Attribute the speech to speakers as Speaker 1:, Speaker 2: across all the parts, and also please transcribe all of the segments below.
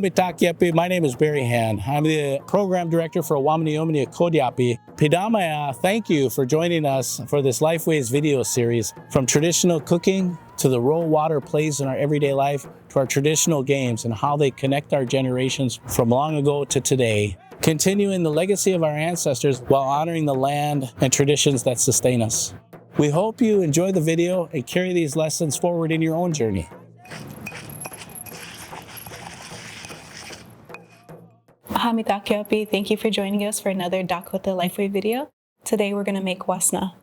Speaker 1: Owámniyomni. My name is Barry Han. I'm the program director for Owámniyomni Okhódayapi. Pidamaya, thank you for joining us for this Lifeways video series. From traditional cooking to the role water plays in our everyday life to our traditional games and how they connect our generations from long ago to today. Continuing the legacy of our ancestors while honoring the land and traditions that sustain us. We hope you enjoy the video and carry these lessons forward in your own journey.
Speaker 2: Kahomy Weston, thank you for joining us for another Dakota Lifeway video. Today we're going to make Wasna.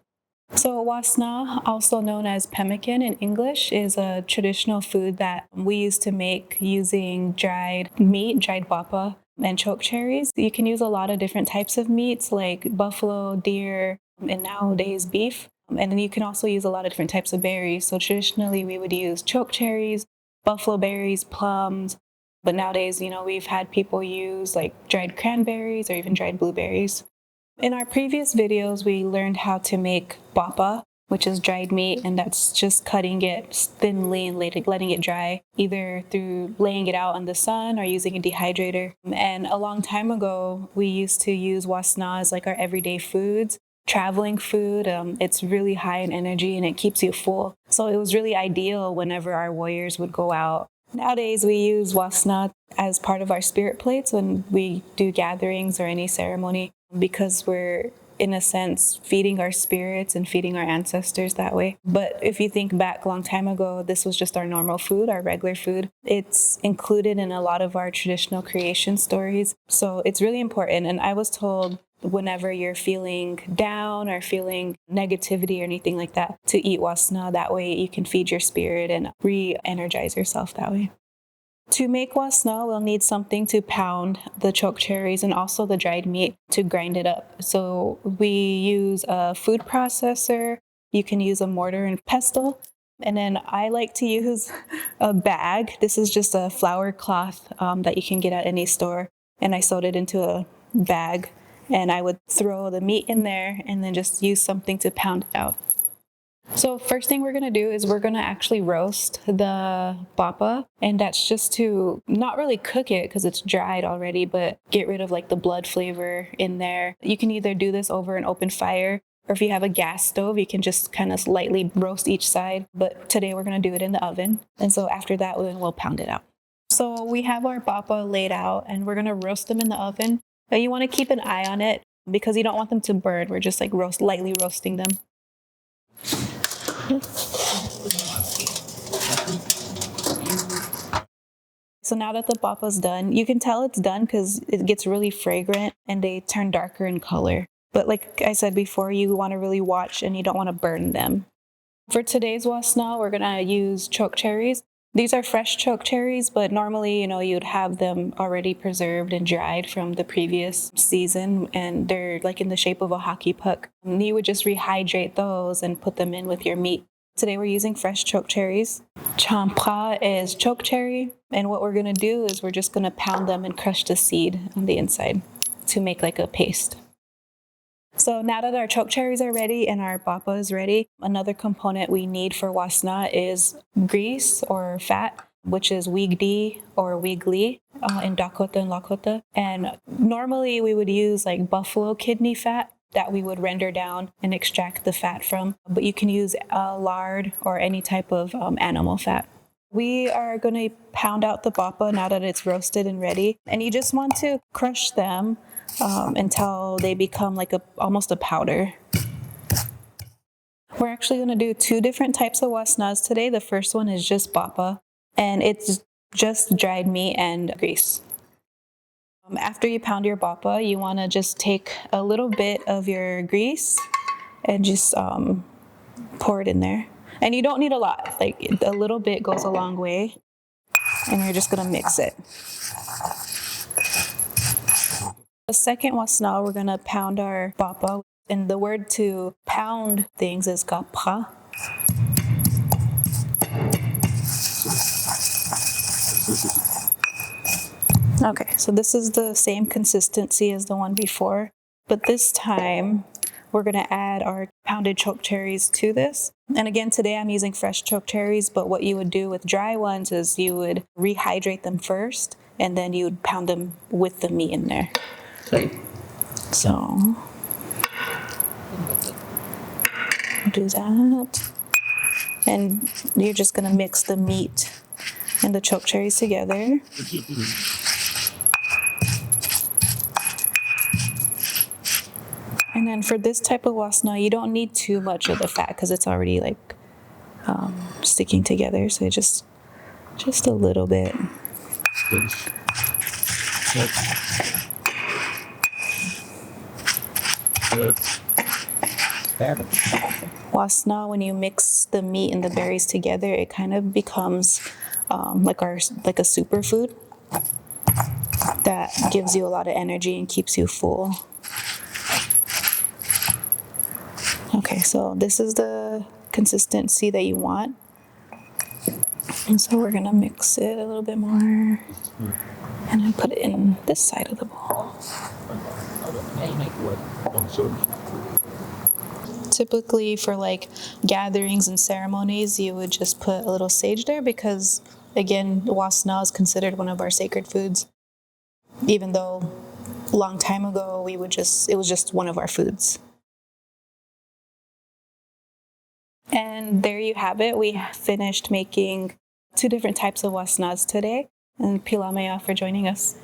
Speaker 2: So Wasna, also known as Pemmican in English, is a traditional food that we used to make using dried meat, dried bapa, and choke cherries. You can use a lot of different types of meats like buffalo, deer, and nowadays beef. And then you can also use a lot of different types of berries. So traditionally we would use choke cherries, buffalo berries, plums. But nowadays, we've had people use like dried cranberries or even dried blueberries. In our previous videos, we learned how to make bapa, which is dried meat, and that's just cutting it thinly and letting it dry, either through laying it out in the sun or using a dehydrator. And a long time ago, we used to use wasna as like our everyday foods, traveling food. It's really high in energy and it keeps you full. So it was really ideal whenever our warriors would go out. Nowadays, we use wasna as part of our spirit plates when we do gatherings or any ceremony because we're, in a sense, feeding our spirits and feeding our ancestors that way. But if you think back a long time ago, this was just our normal food, our regular food. It's included in a lot of our traditional creation stories. So it's really important. And I was told whenever you're feeling down or feeling negativity or anything like that, to eat wasna. That way you can feed your spirit and re-energize yourself that way. To make wasna, we'll need something to pound the choke cherries and also the dried meat to grind it up. So we use a food processor. You can use a mortar and pestle. And then I like to use a bag. This is just a flour cloth that you can get at any store. And I sewed it into a bag. And I would throw the meat in there and then just use something to pound it out. So first thing we're going to do is we're going to actually roast the bapa. And that's just to not really cook it because it's dried already, but get rid of like the blood flavor in there. You can either do this over an open fire, or if you have a gas stove, you can just kind of lightly roast each side. But today we're going to do it in the oven. And so after that, then we'll pound it out. So we have our bapa laid out and we're going to roast them in the oven. But you want to keep an eye on it because you don't want them to burn. We're just like lightly roasting them. So now that the bapa's done, you can tell it's done because it gets really fragrant and they turn darker in color. But like I said before, you want to really watch and you don't want to burn them. For today's wasna, we're going to use choke cherries. These are fresh choke cherries, but normally, you'd have them already preserved and dried from the previous season, and they're like in the shape of a hockey puck. And you would just rehydrate those and put them in with your meat. Today we're using fresh choke cherries. Champra is choke cherry, and what we're going to do is we're just going to pound them and crush the seed on the inside to make like a paste. So now that our choke cherries are ready and our bapa is ready, another component we need for wasna is grease or fat, which is wigdi or wigli in Dakota and Lakota. And normally we would use like buffalo kidney fat that we would render down and extract the fat from. But you can use lard or any type of animal fat. We are going to pound out the bapa now that it's roasted and ready. And you just want to crush them until they become like almost a powder. We're actually going to do two different types of wasnas today. The first one is just bapa, and it's just dried meat and grease. After you pound your bapa, you want to just take a little bit of your grease and just pour it in there. And you don't need a lot. Like a little bit goes a long way. And you're just going to mix it. The second wasna, we're going to pound our bapa. And the word to pound things is kapra. Okay, so this is the same consistency as the one before. But this time, we're going to add our pounded choke cherries to this. And again, today I'm using fresh choke cherries, but what you would do with dry ones is you would rehydrate them first and then you'd pound them with the meat in there. So do that. And you're just gonna mix the meat and the choke cherries together. And then for this type of wasna, you don't need too much of the fat because it's already like sticking together. So just a little bit. Wasna, when you mix the meat and the berries together, it kind of becomes like a superfood that gives you a lot of energy and keeps you full. Okay, so this is the consistency that you want. And so we're gonna mix it a little bit more and then put it in this side of the bowl. Typically for like gatherings and ceremonies, you would just put a little sage there because, again, wasna is considered one of our sacred foods. Even though a long time ago, it was just one of our foods. And there you have it. We finished making 2 different types of wasnas today. And Pilamaya for joining us.